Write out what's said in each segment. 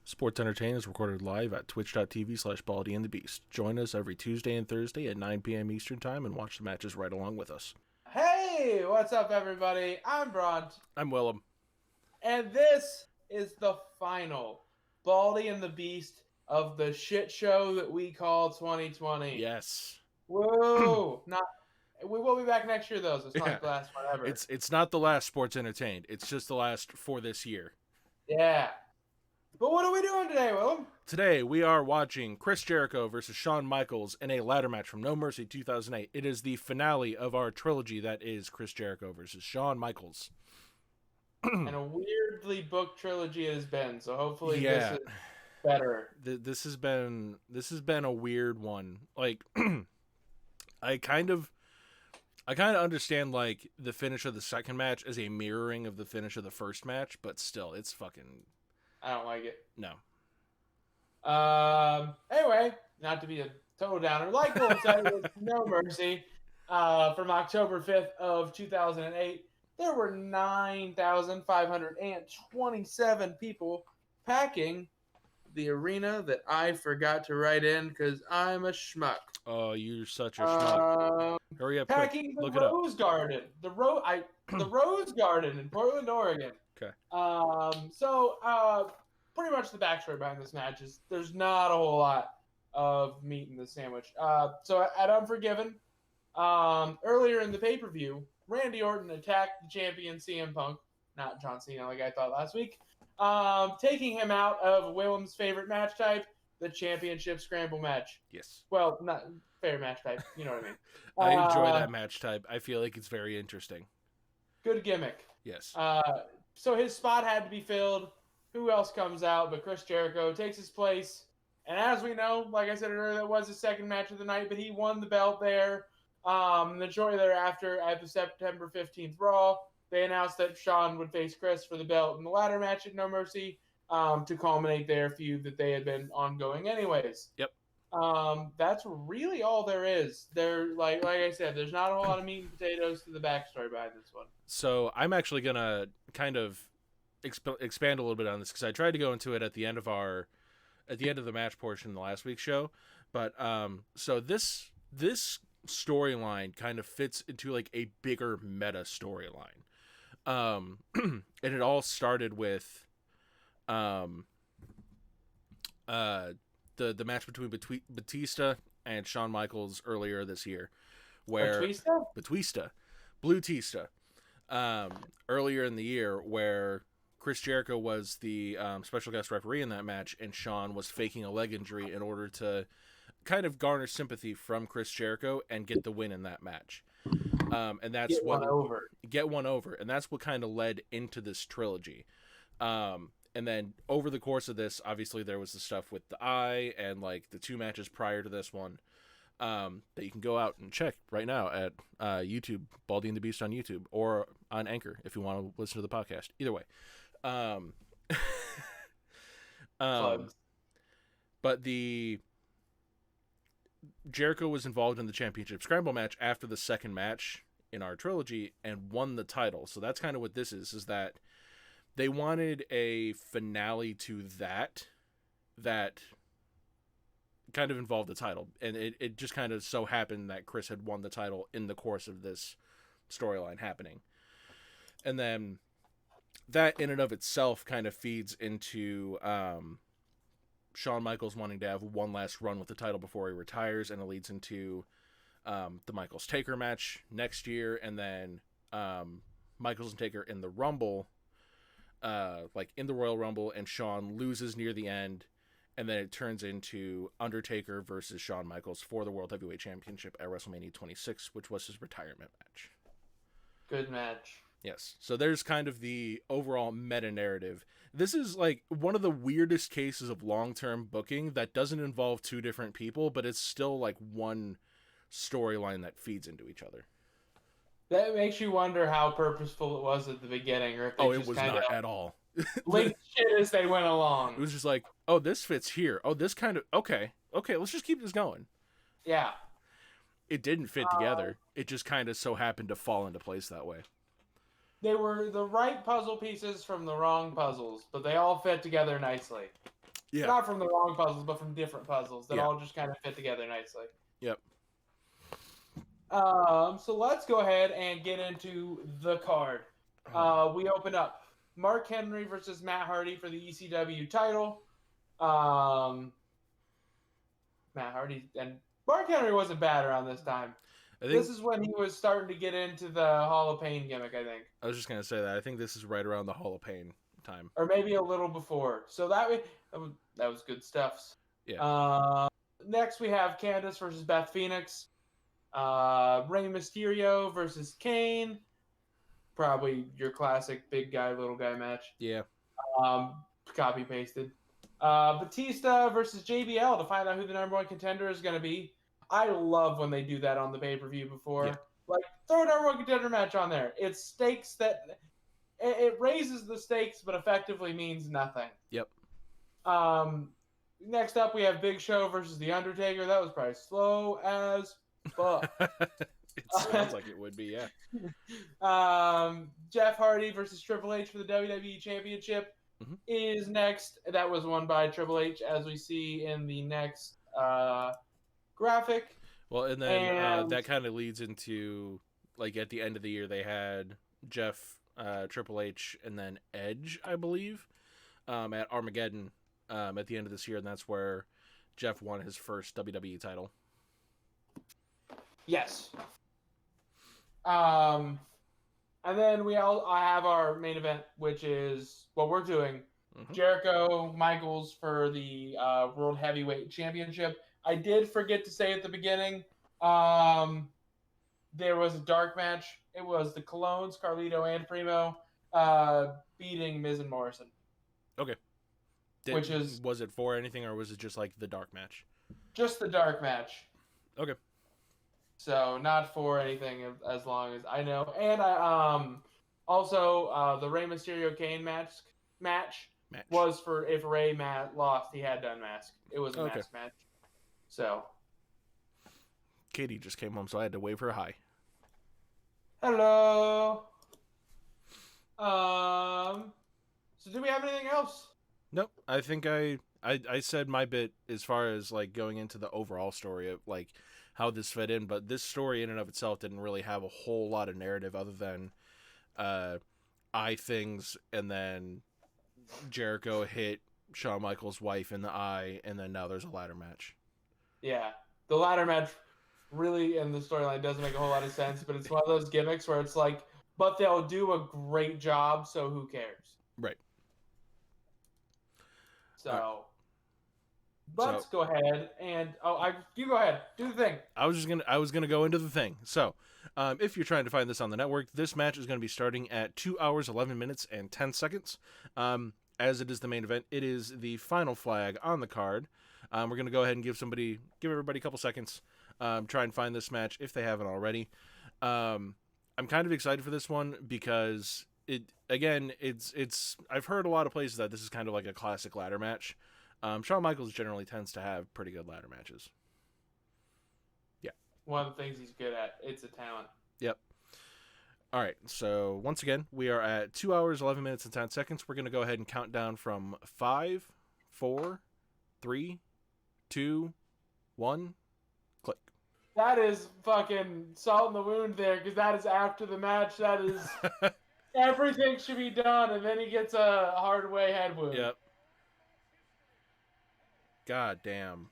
Sports Entertainment is recorded live at twitch.tv/baldyandthebeast. Join us every Tuesday and Thursday at 9 p.m. Eastern Time and watch the matches right along with us. Hey, what's up, everybody? I'm Bront. I'm Willem. And this is the final Baldy and the Beast of the shit show that we call 2020. Yes. Whoa! We will be back next year, though, so it's not like the last one ever. It's not the last Sports Entertained. It's just the last for this year. Yeah. But what are we doing today, Willem? Today, we are watching Chris Jericho versus Shawn Michaels in a ladder match from No Mercy 2008. It is the finale of our trilogy that is Chris Jericho versus Shawn Michaels. And a weirdly booked trilogy it has been, so hopefully this is better. This has been a weird one. Like, I kind of understand, like, the finish of the second match as a mirroring of the finish of the first match, but still, it's fucking... I don't like it. No. Anyway, not to be a total downer, like Willem said, it was No Mercy from October 5th of 2008. There were 9,527 people packing the arena that I forgot to write in because I'm a schmuck. Oh, you're such a schmuck. Hurry up, packing quick. the Rose Garden. The Rose Garden in Portland, Oregon. Okay. Pretty much the backstory behind this match is there's not a whole lot of meat in the sandwich. So at Unforgiven, earlier in the pay-per-view, Randy Orton attacked the champion CM Punk, not John Cena like I thought last week, taking him out of Willem's favorite match type, the championship scramble match. Yes. Well, not favorite match type, you know what I mean. I enjoy that match type. I feel like it's very interesting. Good gimmick. Yes. So his spot had to be filled. Who else comes out but Chris Jericho takes his place. And as we know, like I said earlier, that was his second match of the night, but he won the belt there. The shortly thereafter, at the September 15th Raw, they announced that Shawn would face Chris for the belt in the ladder match at No Mercy to culminate their feud that they had been ongoing anyways. Yep. That's really all there is. There, like I said, there's not a whole lot of meat and potatoes to the backstory behind this one. So I'm actually gonna kind of expand a little bit on this because I tried to go into it at the end of the match portion in the last week's show, but so this storyline kind of fits into like a bigger meta storyline, and it all started with the match between Batista and Shawn Michaels earlier this year, where Blue-Tista, earlier in the year, where Chris Jericho was the special guest referee in that match, and Shawn was faking a leg injury in order to kind of garner sympathy from Chris Jericho and get the win in that match. And that's get one over. And that's what kind of led into this trilogy. And then over the course of this, obviously there was the stuff with the eye and like the two matches prior to this one that you can go out and check right now at YouTube, Baldy and the Beast on YouTube, or on Anchor if you want to listen to the podcast. Either way. But the Jericho was involved in the championship scramble match after the second match in our trilogy and won the title. So that's kind of what this is that they wanted a finale to that kind of involved the title. And it just kind of so happened that Chris had won the title in the course of this storyline happening. And then that in and of itself kind of feeds into Shawn Michaels wanting to have one last run with the title before he retires, and it leads into the Michaels Taker match next year, and then Michaels and Taker in the Rumble, like in the Royal Rumble, and Shawn loses near the end, and then it turns into Undertaker versus Shawn Michaels for the World Heavyweight Championship at WrestleMania 26, which was his retirement match. Good match. Yes. So there's kind of the overall meta narrative. This is like one of the weirdest cases of long-term booking that doesn't involve two different people, but it's still like one storyline that feeds into each other. That makes you wonder how purposeful it was at the beginning, or if it was not at all. Linked shit as they went along. It was just like, oh, this fits here. Oh, this kind of okay. Let's just keep this going. Yeah. It didn't fit together. It just kind of so happened to fall into place that way. They were the right puzzle pieces from the wrong puzzles, but they all fit together nicely. Yeah. Not from the wrong puzzles, but from different puzzles that Yeah. all just kind of fit together nicely. Yep. So let's go ahead and get into the card. We open up Mark Henry versus Matt Hardy for the ECW title. Matt Hardy and Mark Henry wasn't bad around this time. This is when he was starting to get into the Hall of Pain gimmick, I think. I was just gonna say that. I think this is right around the Hall of Pain time, or maybe a little before. So that was good stuff. Yeah. Next we have Candice versus Beth Phoenix. Rey Mysterio versus Kane. Probably your classic big guy, little guy match. Yeah. Copy pasted. Batista versus JBL to find out who the number one contender is going to be. I love when they do that on the pay-per-view before. Yeah. Like, throw a number one contender match on there. It's stakes that it raises the stakes, but effectively means nothing. Yep. Next up, we have Big Show versus The Undertaker. That was probably slow as fuck. It sounds like it would be, yeah. Jeff Hardy versus Triple H for the WWE Championship is next. That was won by Triple H, as we see in the next graphic. Well, and then that kind of leads into, like, at the end of the year, they had Jeff, Triple H, and then Edge, I believe, at Armageddon at the end of this year, and that's where Jeff won his first WWE title. Yes. And then I have our main event, which is what we're doing. Jericho Michaels for the World Heavyweight Championship. I did forget to say at the beginning, there was a dark match. It was the Colognes, Carlito and Primo, beating Miz and Morrison. Okay. Was it for anything, or was it just like the dark match? Just the dark match. Okay. So not for anything as long as I know. And I also the Rey Mysterio Kane match was for if Rey lost, he had to unmask. It was a mask match. So Katie just came home, so I had to wave her hi. Hello. So do we have anything else? Nope. I think I said my bit as far as like going into the overall story of like how this fit in, but this story in and of itself didn't really have a whole lot of narrative other than eye things, and then Jericho hit Shawn Michaels' wife in the eye, and then now there's a ladder match. Yeah. The ladder match really in the storyline doesn't make a whole lot of sense, but it's one of those gimmicks where it's like, but they'll do a great job, so who cares? Right. So let's go ahead and you go ahead, do the thing. I was gonna go into the thing. So, if you're trying to find this on the network, this match is going to be starting at 2 hours 11 minutes and 10 seconds. As it is the main event, it is the final flag on the card. We're gonna go ahead and give everybody a couple seconds. Try and find this match if they haven't already. I'm kind of excited for this one because it's I've heard a lot of places that this is kind of like a classic ladder match. Shawn Michaels generally tends to have pretty good ladder matches. Yeah. One of the things he's good at. It's a talent. Yep. All right. So once again, we are at 2 hours, 11 minutes and 10 seconds. We're going to go ahead and count down from 5, 4, 3, 2, 1, click. That is fucking salt in the wound there, because that is after the match. That is everything should be done, and then he gets a hard way head wound. Yep. God damn.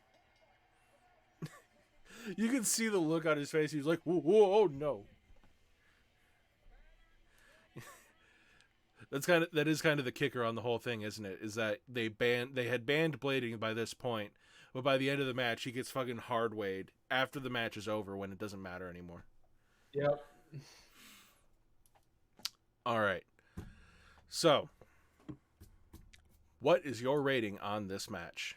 You can see the look on his face. He's like, whoa, oh no. That is kind of the kicker on the whole thing, isn't it? Is that they had banned blading by this point, but by the end of the match, he gets fucking hard weighed after the match is over when it doesn't matter anymore. Yep. All right. So, what is your rating on this match?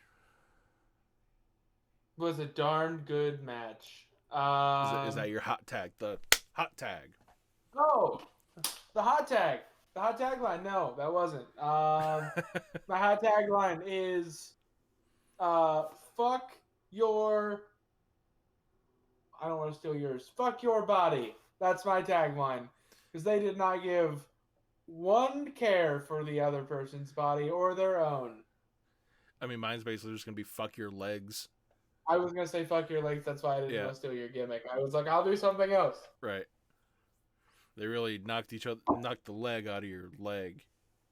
It was a darn good match. Is that your hot tag? The hot tag. Oh, the hot tag. The hot tagline. No, that wasn't. My hot tagline is, fuck your. I don't want to steal yours. Fuck your body. That's my tagline. Because they did not give one care for the other person's body or their own. I mean, mine's basically just gonna be fuck your legs. I was gonna say fuck your legs. That's why I didn't want to steal your gimmick. I was like, I'll do something else. Right. They really knocked the leg out of your leg,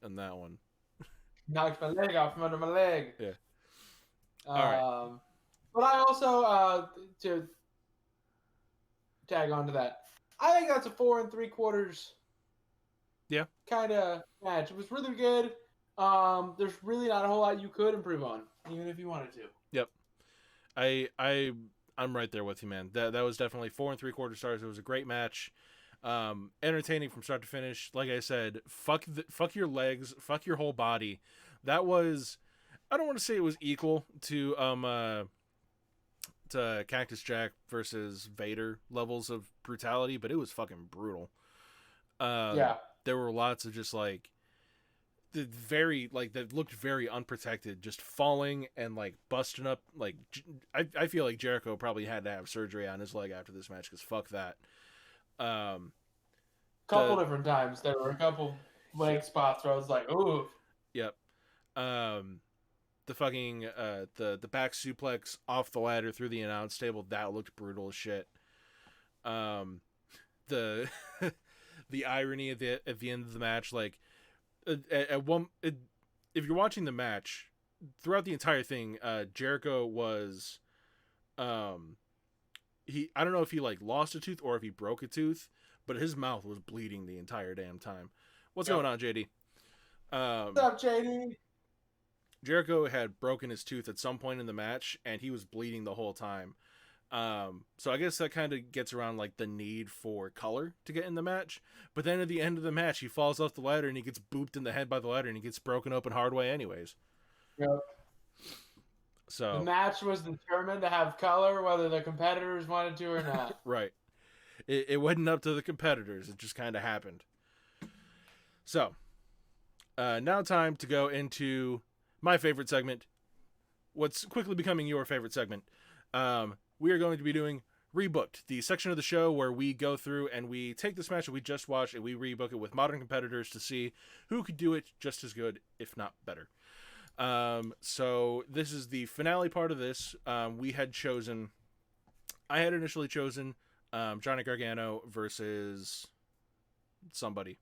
in that one. Knocked my leg off from under my leg. Yeah. All right. But I also to tag on to that, I think that's a 4 3/4. Yeah. Kind of match. It was really good. There's really not a whole lot you could improve on, even if you wanted to. Yep. I'm right there with you, man. That was definitely 4 3/4 stars. It was a great match. Entertaining from start to finish. Like I said, fuck your legs, fuck your whole body. That was, I don't want to say it was equal to Cactus Jack versus Vader levels of brutality, but it was fucking brutal. Yeah. There were lots of just like that looked very unprotected, just falling and like busting up. Like I feel like Jericho probably had to have surgery on his leg after this match because fuck that. Couple different times there were a couple leg spots where I was like, ooh. Yep. The fucking the back suplex off the ladder through the announce table, that looked brutal as shit. The the irony at the end of the match, like if you're watching the match throughout the entire thing, Jericho was I don't know if he like lost a tooth or if he broke a tooth, but his mouth was bleeding the entire damn time. What's going on, JD? What's up, JD? Jericho had broken his tooth at some point in the match, and he was bleeding the whole time. So I guess that kind of gets around like the need for color to get in the match. But then at the end of the match, he falls off the ladder and he gets booped in the head by the ladder and he gets broken open hard way anyways. Yep. So the match was determined to have color, whether the competitors wanted to or not. Right. It wasn't up to the competitors. It just kind of happened. So now time to go into my favorite segment. What's quickly becoming your favorite segment. We are going to be doing Rebooked, the section of the show where we go through and we take this match that we just watched and we rebook it with modern competitors to see who could do it just as good, if not better. So this is the finale part of this. I had initially chosen Johnny Gargano versus somebody.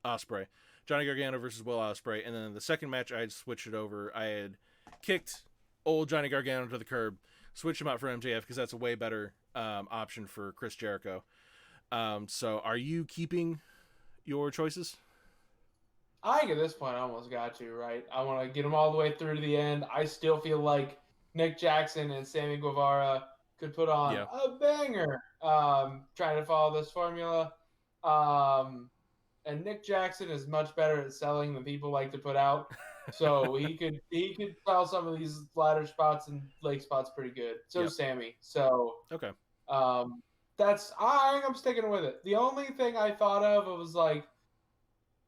Ospreay. Johnny Gargano versus Will Ospreay. And then the second match, I had switched it over. I had kicked old Johnny Gargano to the curb, switched him out for MJF because that's a way better option for Chris Jericho. So are you keeping your choices? I think at this point I almost got to, right? I want to get them all the way through to the end. I still feel like Nick Jackson and Sammy Guevara could put on a banger trying to follow this formula. And Nick Jackson is much better at selling than people like to put out. So he could sell some of these ladder spots and leg spots pretty good. So Sammy. So okay. I think I'm sticking with it. The only thing I thought of was like,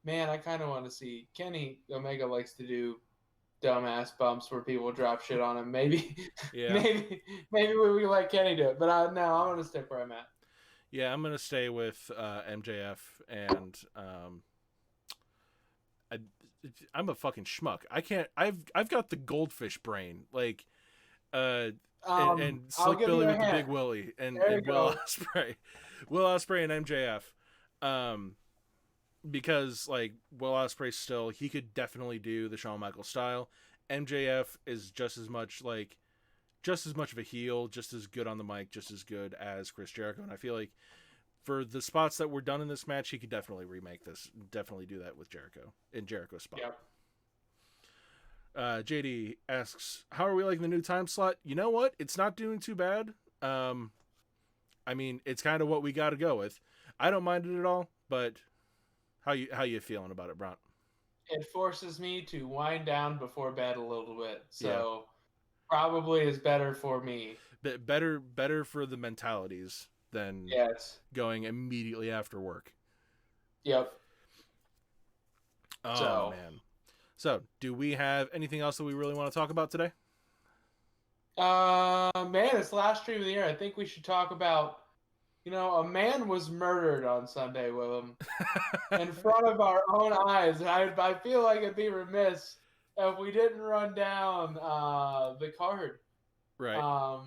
man, I kind of want to see Kenny Omega likes to do dumbass bumps where people drop shit on him. Maybe we let Kenny do it. But no, I'm gonna stick where I'm at. Yeah, I'm gonna stay with MJF, and I'm a fucking schmuck. I can't. I've got the goldfish brain, like, and Slick Billy with the Big Willie, and Will Ospreay and MJF, because like Will Ospreay still, he could definitely do the Shawn Michaels style. MJF is just as much of a heel, just as good on the mic, just as good as Chris Jericho. And I feel like for the spots that were done in this match, he could definitely remake this. Definitely do that with Jericho, in Jericho's spot. Yep. JD asks, how are we liking the new time slot? You know what? It's not doing too bad. I mean, it's kind of what we got to go with. I don't mind it at all, but how you feeling about it, Bront? It forces me to wind down before bed a little bit. So probably is better for me. Better for the mentalities than going immediately after work. Yep. Oh, man. So, do we have anything else that we really want to talk about today? Man, it's the last stream of the year. I think we should talk about, a man was murdered on Sunday, Willem, in front of our own eyes. I feel like it'd be remiss if we didn't run down the card. Right.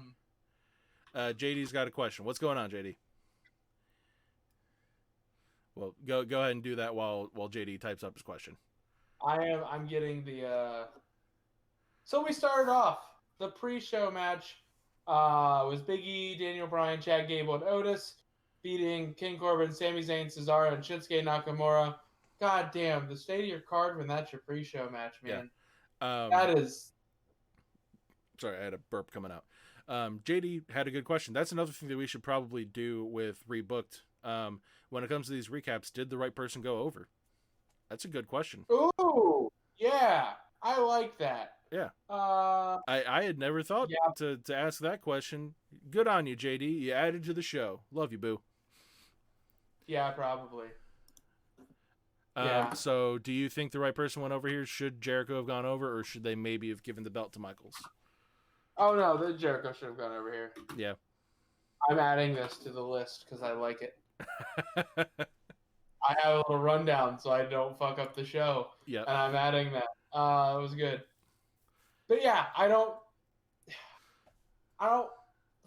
JD's got a question. What's going on, JD? Well, go ahead and do that while JD types up his question. I'm getting the. So we started off the pre-show match. Was Big E, Daniel Bryan, Chad Gable, and Otis beating King Corbin, Sami Zayn, Cesaro, and Shinsuke Nakamura. God damn, the state of your card when that's your pre-show match, man. Yeah. That is. Sorry, I had a burp coming out. JD had a good question. That's another thing that we should probably do with Rebooked. When it comes to these recaps, did the right person go over? That's a good question. Ooh, yeah, I like that. Yeah. I had never thought to ask that question. Good on you, JD. You added to the show. Love you, boo. Yeah, probably. So, do you think the right person went over here? Should Jericho have gone over, or should they maybe have given the belt to Michaels? Oh, no, the Jericho should have gone over here. Yeah. I'm adding this to the list because I like it. I have a little rundown so I don't fuck up the show. Yeah. And I'm adding that. It was good. But yeah, I don't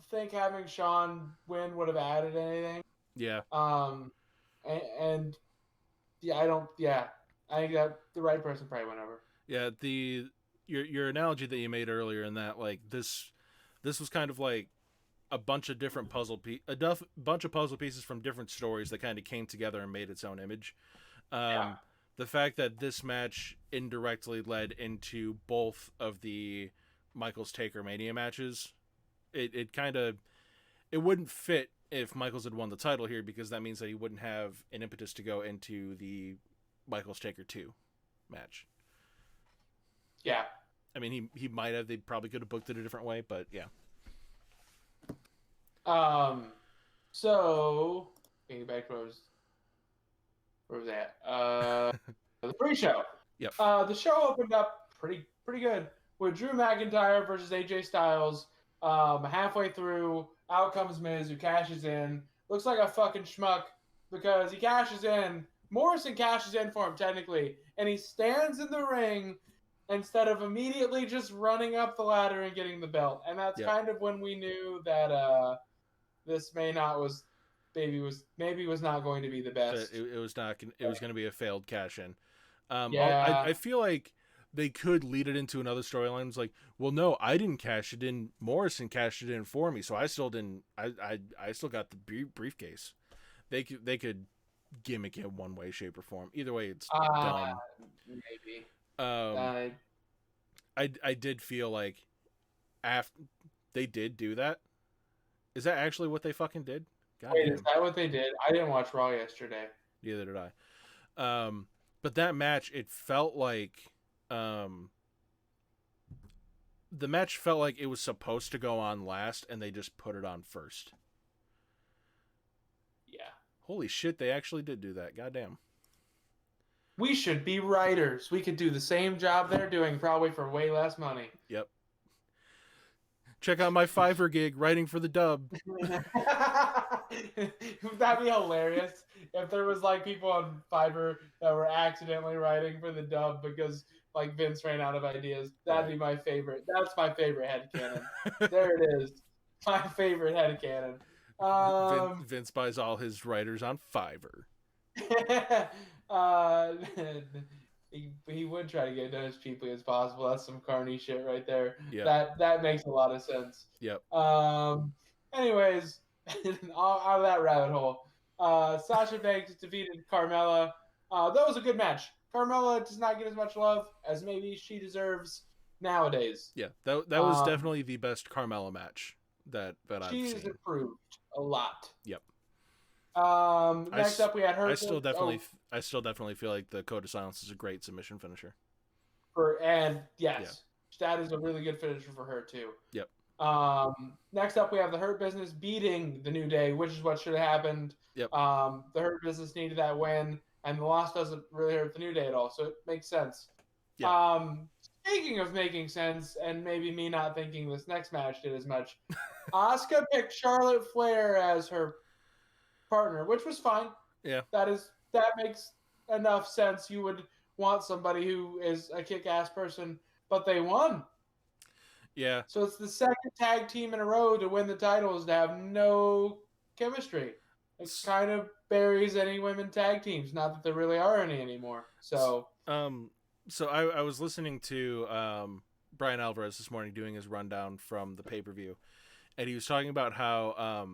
think having Shawn win would have added anything. Yeah. And yeah, I think that the right person probably went over. Yeah, your analogy that you made earlier in that, like, this was kind of like a bunch of different bunch of puzzle pieces from different stories that kind of came together and made its own image. The fact that this match indirectly led into both of the Michaels Taker Mania matches, it wouldn't fit if Michaels had won the title here, because that means that he wouldn't have an impetus to go into the Michaels Taker 2 match. Yeah. I mean, he might have. They probably could have booked it a different way, but yeah. So getting back to where was that? The pre-show. Yep. The show opened up pretty good with Drew McIntyre versus AJ Styles. Halfway through, out comes Miz, who cashes in. Looks like a fucking schmuck because he cashes in. Morrison cashes in for him technically, and he stands in the ring instead of immediately just running up the ladder and getting the belt. And that's kind of when we knew that this maybe was not going to be the best. It was not. It was going to be a failed cash in. I feel like they could lead it into another storyline. It's like, well, no, I didn't cash it in. Morrison cashed it in for me, so I still didn't. I still got the briefcase. They could gimmick it one way, shape, or form. Either way, it's dumb. Maybe. I did feel like after they did do that. Is that actually what they fucking did? Wait, is that what they did? I didn't watch Raw yesterday. Neither did I. But that match, it felt like the match felt like it was supposed to go on last, and they just put it on first. Yeah. Holy shit, they actually did do that. Goddamn. We should be writers. We could do the same job they're doing, probably for way less money. Yep. Check out my Fiverr gig, writing for the dub. That'd be hilarious if there was like people on Fiverr that were accidentally writing for the dub because like Vince ran out of ideas. That'd be my favorite. That's my favorite headcanon. There it is. My favorite headcanon. Vince buys all his writers on Fiverr. He would try to get it done as cheaply as possible. That's some carny shit right there. Yep. That makes a lot of sense. Yep. Anyways, out of that rabbit hole, Sasha Banks defeated Carmella. That was a good match. Carmella does not get as much love as maybe she deserves nowadays. Yeah, that was definitely the best Carmella match that I've seen. She's improved a lot. Yep. Next up, we had her. I still definitely feel like the Code of Silence is a great submission finisher. That is a really good finisher for her too. Yep. Next up, we have the Hurt Business beating the New Day, which is what should have happened. Yep. The Hurt Business needed that win, and the loss doesn't really hurt the New Day at all, so it makes sense. Yep. Speaking of making sense, and maybe me not thinking this next match did as much, Asuka picked Charlotte Flair as her partner, which was fine. Yeah. That makes enough sense. You would want somebody who is a kick-ass person, but they won. Yeah. So it's the second tag team in a row to win the titles to have no chemistry. It kind of buries any women tag teams. Not that there really are any anymore. So I was listening to Brian Alvarez this morning doing his rundown from the pay-per-view, and he was talking about how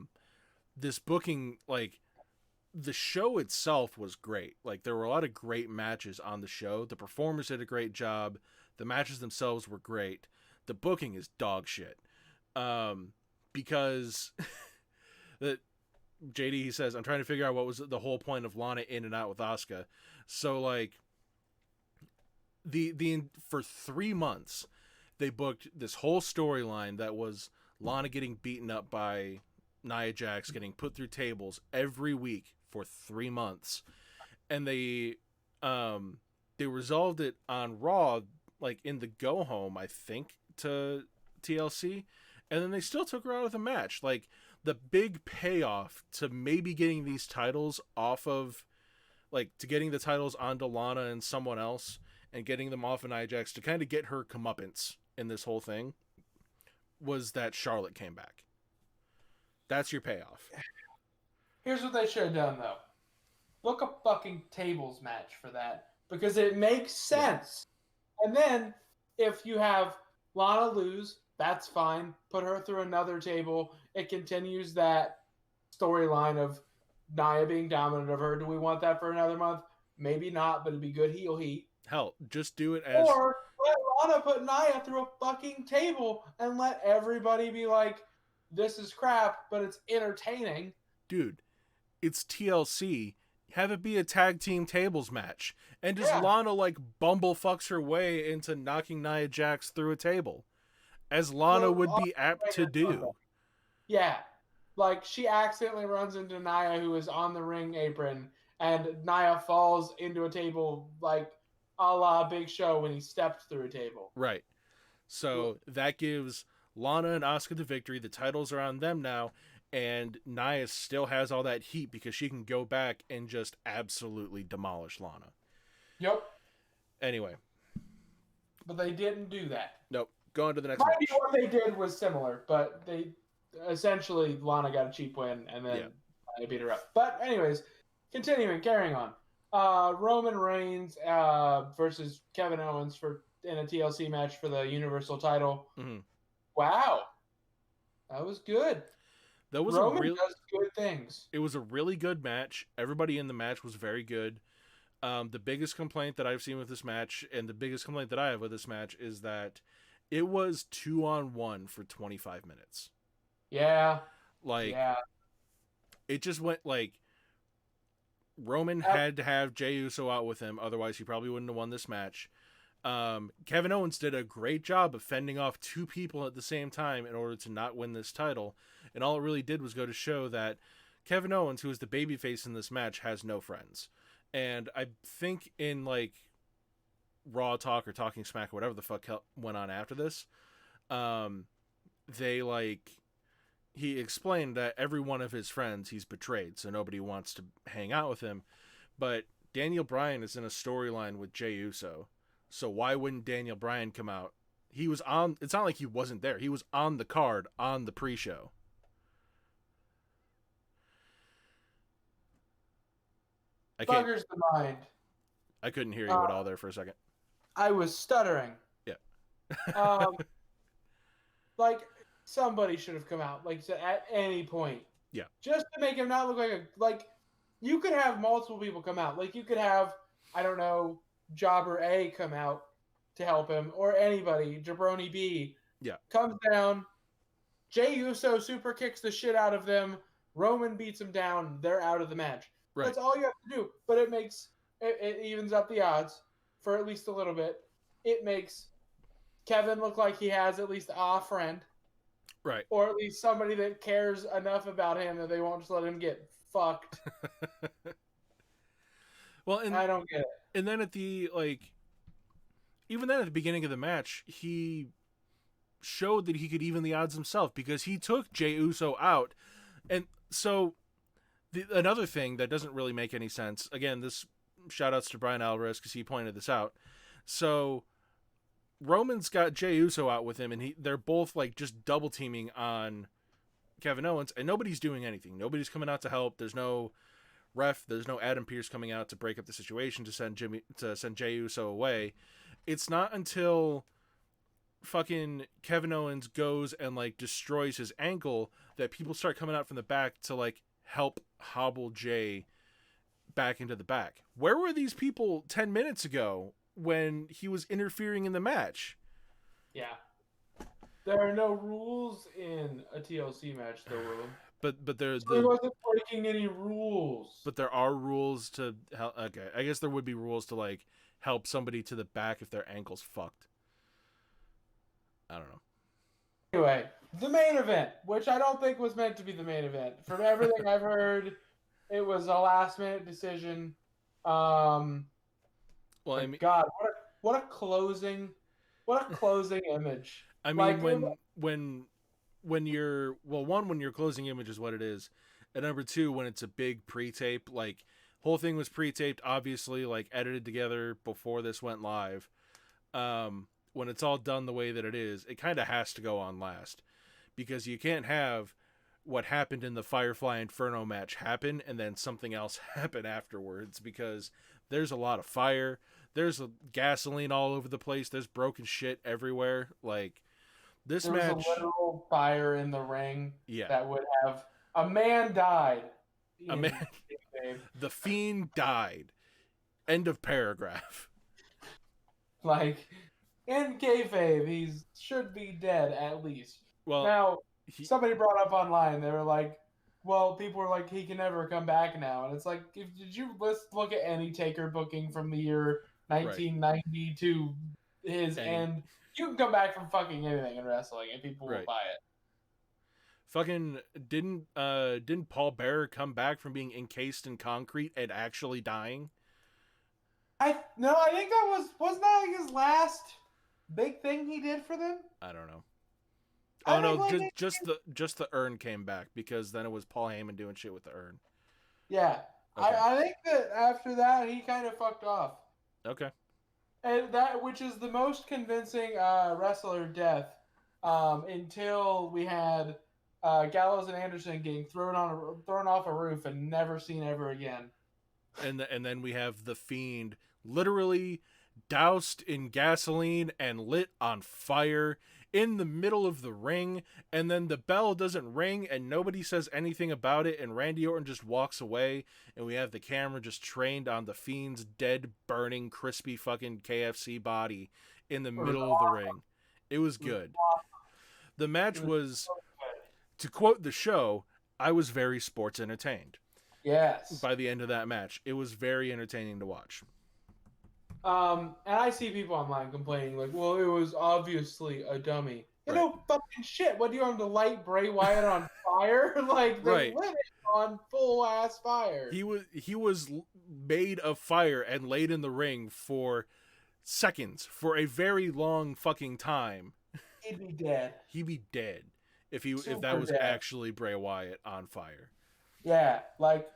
this booking, like, the show itself was great. Like, there were a lot of great matches on the show. The performers did a great job. The matches themselves were great. The booking is dog shit. Because that JD, he says, I'm trying to figure out what was the whole point of Lana in and out with Asuka. So, like, the for 3 months, they booked this whole storyline that was Lana getting beaten up by Nia Jax, getting put through tables every week for 3 months, and they resolved it on Raw, like in the go home, I think, to TLC, and then they still took her out of the match. Like, the big payoff to maybe getting these titles off of, like, to getting the titles onto Lana and someone else, and getting them off of Nia Jax to kind of get her comeuppance in this whole thing, was that Charlotte came back. That's your payoff. Here's what they should have done, though. Book a fucking tables match for that, because it makes sense. Yeah. And then, if you have Lana lose, that's fine. Put her through another table. It continues that storyline of Nia being dominant of her. Do we want that for another month? Maybe not, but it'd be good heel heat. Hell, just do it as... Or let Lana put Nia through a fucking table and let everybody be like, this is crap, but it's entertaining. Dude, it's TLC. Have it be a tag team tables match. And just Lana, like, bumble fucks her way into knocking Nia Jax through a table. As Lana would be apt to do. Yeah. Like, she accidentally runs into Nia, who is on the ring apron, and Nia falls into a table, like, a la Big Show when he stepped through a table. Right. So that gives Lana and Asuka the victory. The titles are on them now. And Nia still has all that heat because she can go back and just absolutely demolish Lana. Yep. Anyway. But they didn't do that. Nope. Go on to the next match. Maybe what they did was similar, but they essentially, Lana got a cheap win and then they beat her up. But anyways, carrying on. Roman Reigns versus Kevin Owens in a TLC match for the Universal title. Mm-hmm. Wow. That was good. That was Roman does good things. It was a really good match. Everybody in the match was very good. The biggest complaint that I've seen with this match, and the biggest complaint that I have with this match, is that it was 2-on-1 for 25 minutes. Yeah. Like, it just went, like, Roman had to have Jey Uso out with him, otherwise he probably wouldn't have won this match. Kevin Owens did a great job of fending off two people at the same time in order to not win this title, and all it really did was go to show that Kevin Owens, who is the babyface in this match, has no friends. And I think in, like, Raw Talk or Talking Smack or whatever the fuck went on after this, they, like, he explained that every one of his friends he's betrayed, so nobody wants to hang out with him. But Daniel Bryan is in a storyline with Jey Uso, so why wouldn't Daniel Bryan come out? He was on, it's not like he wasn't there. He was on the card on the pre-show. Buggers the mind. I couldn't hear you at all there for a second. I was stuttering. Yeah. Like, somebody should have come out, like you said, at any point. Yeah. Just to make him not look like you could have multiple people come out. Like, you could have, I don't know, Jobber A come out to help him, or anybody, Jabroni B. Yeah. Comes down, Jey Uso super kicks the shit out of them, Roman beats him down, they're out of the match. Right. That's all you have to do. But it evens up the odds for at least a little bit. It makes Kevin look like he has at least a friend. Right. Or at least somebody that cares enough about him that they won't just let him get fucked. Well, and I don't get it. And then even then at the beginning of the match, he showed that he could even the odds himself because he took Jey Uso out. And so another thing that doesn't really make any sense, again, this shout outs to Brian Alvarez because he pointed this out. So Roman's got Jey Uso out with him, and they're both like just double teaming on Kevin Owens, and nobody's doing anything. Nobody's coming out to help. There's no ref. There's no Adam Pearce coming out to break up the situation to send Jey Uso away. It's not until fucking Kevin Owens goes and like destroys his ankle that people start coming out from the back to like help hobble Jey back into the back. Where were these people 10 minutes ago when he was interfering in the match? Yeah. There are no rules in a TLC match, though, Willem. But there's he wasn't breaking any rules. But there are rules to help. Okay, I guess there would be rules to like help somebody to the back if their ankle's fucked. I don't know. Anyway, the main event, which I don't think was meant to be the main event. From everything I've heard, it was a last-minute decision. Well, I mean, God, what a closing image. I mean, like, when you're when your closing image is what it is, and number two, when it's a big pre-tape, like whole thing was pre-taped, obviously, like edited together before this went live. When it's all done the way that it is, it kind of has to go on last, because you can't have what happened in the Firefly Inferno match happen and then something else happen afterwards, because there's a lot of fire, there's gasoline all over the place, there's broken shit everywhere. Like this match, there was a literal fire in the ring. Yeah, that would have a man died. The Fiend died. End of paragraph. Like, in kayfabe, he should be dead at least. Well, now somebody brought up online. They were like, "Well, people were like, he can never come back now." And it's like, did you look at any Taker booking from the year 1990 to his end? You can come back from fucking anything in wrestling, and people will buy it. Fucking didn't Paul Bearer come back from being encased in concrete and actually dying? I think that wasn't that like his last big thing he did for them? I don't know. Oh no, just the urn came back, because then it was Paul Heyman doing shit with the urn. Yeah. Okay. I think that after that he kind of fucked off. Okay. And that, which is the most convincing wrestler death, until we had Gallows and Anderson getting thrown off a roof and never seen ever again. And then we have the Fiend literally doused in gasoline and lit on fire in the middle of the ring, and then the bell doesn't ring and nobody says anything about it, and Randy Orton just walks away, and we have the camera just trained on the Fiend's dead, burning, crispy fucking KFC body in the middle of the ring. It was good. The match was, to quote the show, I was very sports entertained. Yes. By the end of that match, it was very entertaining to watch. And I see people online complaining like, "Well, it was obviously a dummy." You know, fucking shit. What do you want to light Bray Wyatt on fire? Like they lit it on full ass fire. He was made of fire and laid in the ring for seconds, for a very long fucking time. He'd be dead. He'd be dead if that was actually Bray Wyatt on fire. Yeah, like,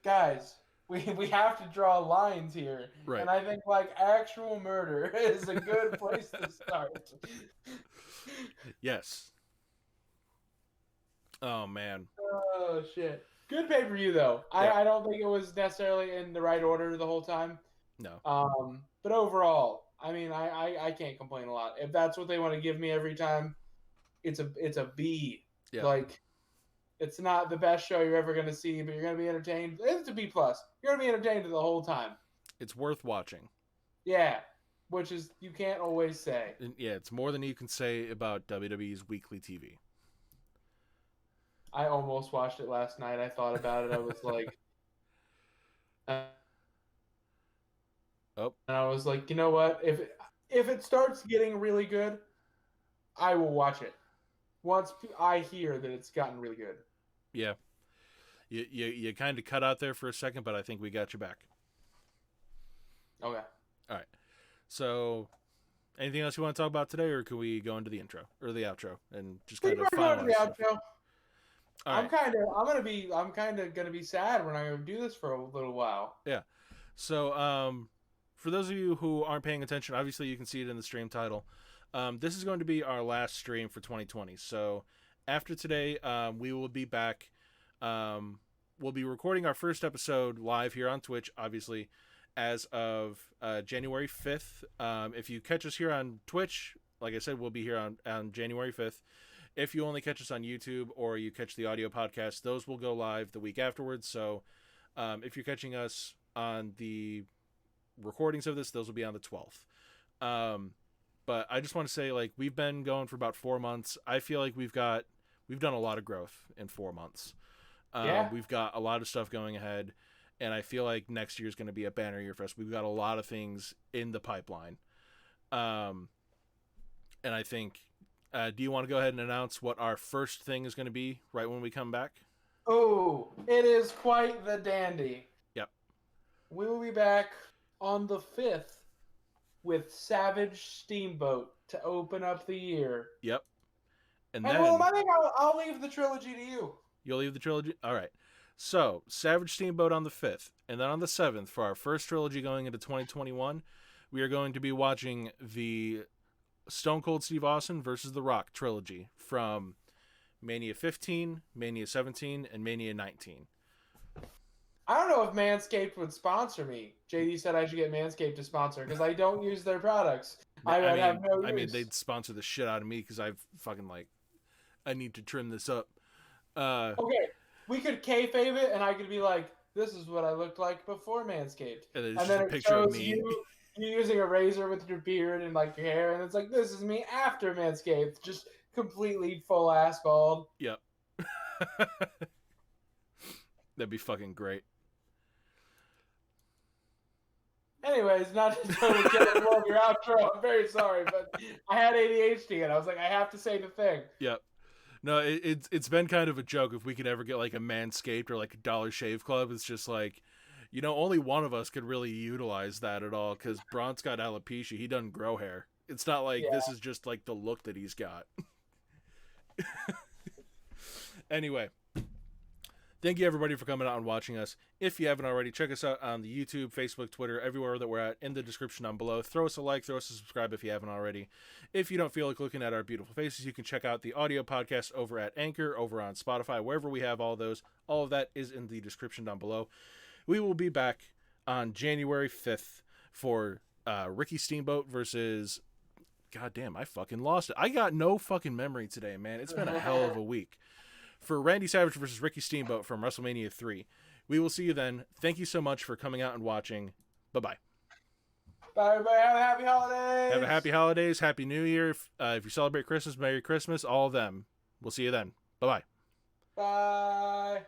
guys, we have to draw lines here. Right. And I think, like, actual murder is a good place to start. Yes. Oh, man. Oh, shit. Good pay-per-view, though. Yeah. I don't think it was necessarily in the right order the whole time. No. But overall, I mean, I can't complain a lot. If that's what they want to give me every time, it's a B. Yeah. Like, it's not the best show you're ever going to see, but you're going to be entertained. It's a B+. You're going to be entertained the whole time. It's worth watching. Yeah, which is, you can't always say. And yeah, it's more than you can say about WWE's weekly TV. I almost watched it last night. I thought about it. I was like... And I was like, you know what? If it starts getting really good, I will watch it. Once I hear that it's gotten really good. Yeah. You kind of cut out there for a second, but I think we got you back. Okay. All right. So, anything else you want to talk about today, or can we go into the intro or the outro and just kind of finalize the outro? I'm kind of gonna be sad when I do this for a little while. Yeah. So, for those of you who aren't paying attention, obviously you can see it in the stream title. This is going to be our last stream for 2020. So, after today, we will be back. We'll be recording our first episode live here on Twitch, obviously, as of January 5th. If you catch us here on Twitch, like I said, we'll be here on January 5th. If you only catch us on YouTube or you catch the audio podcast, those will go live the week afterwards. So if you're catching us on the recordings of this, those will be on the 12th. But I just want to say, like, we've been going for about 4 months. I feel like we've done a lot of growth in 4 months. We've got a lot of stuff going ahead, and I feel like next year is going to be a banner year for us. We've got a lot of things in the pipeline. And I think, do you want to go ahead and announce what our first thing is going to be right when we come back? Oh, it is quite the dandy. Yep. We will be back on the 5th with Savage Steamboat to open up the year. Yep. And then, well, I think I'll leave the trilogy to you. You'll leave the trilogy? All right. So, Savage Steamboat on the 5th. And then on the 7th, for our first trilogy going into 2021, we are going to be watching the Stone Cold Steve Austin versus The Rock trilogy from Mania 15, Mania 17, and Mania 19. I don't know if Manscaped would sponsor me. JD said I should get Manscaped to sponsor because I don't use their products. I mean, they'd sponsor the shit out of me because I've fucking, like, I need to trim this up. Okay, we could kayfabe it, and I could be like, "This is what I looked like before Manscaped," and then it shows you using a razor with your beard and like your hair, and it's like, "This is me after Manscaped," just completely full ass bald. Yep. That'd be fucking great. Anyways, not to totally get along your outro. I'm very sorry, but I had ADHD, and I was like, I have to say the thing. Yep. No, it's been kind of a joke if we could ever get like a Manscaped or like a Dollar Shave Club. It's just like, only one of us could really utilize that at all because Braun's got alopecia. He doesn't grow hair. It's not like this is just like the look that he's got. Anyway, thank you everybody for coming out and watching us. If you haven't already, check us out on the YouTube, Facebook, Twitter, everywhere that we're at, in the description down below. Throw us a like, throw us a subscribe if you haven't already. If you don't feel like looking at our beautiful faces, you can check out the audio podcast over at Anchor, over on Spotify, wherever we have all those. All of that is in the description down below. We will be back on January 5th for Ricky Steamboat versus... God damn, I fucking lost it. I got no fucking memory today, man. It's been a hell of a week. For Randy Savage versus Ricky Steamboat from WrestleMania 3. We will see you then. Thank you so much for coming out and watching. Bye-bye. Bye, everybody. Have a happy holidays. Have a happy holidays. Happy New Year. If you celebrate Christmas, Merry Christmas. All of them. We'll see you then. Bye-bye. Bye.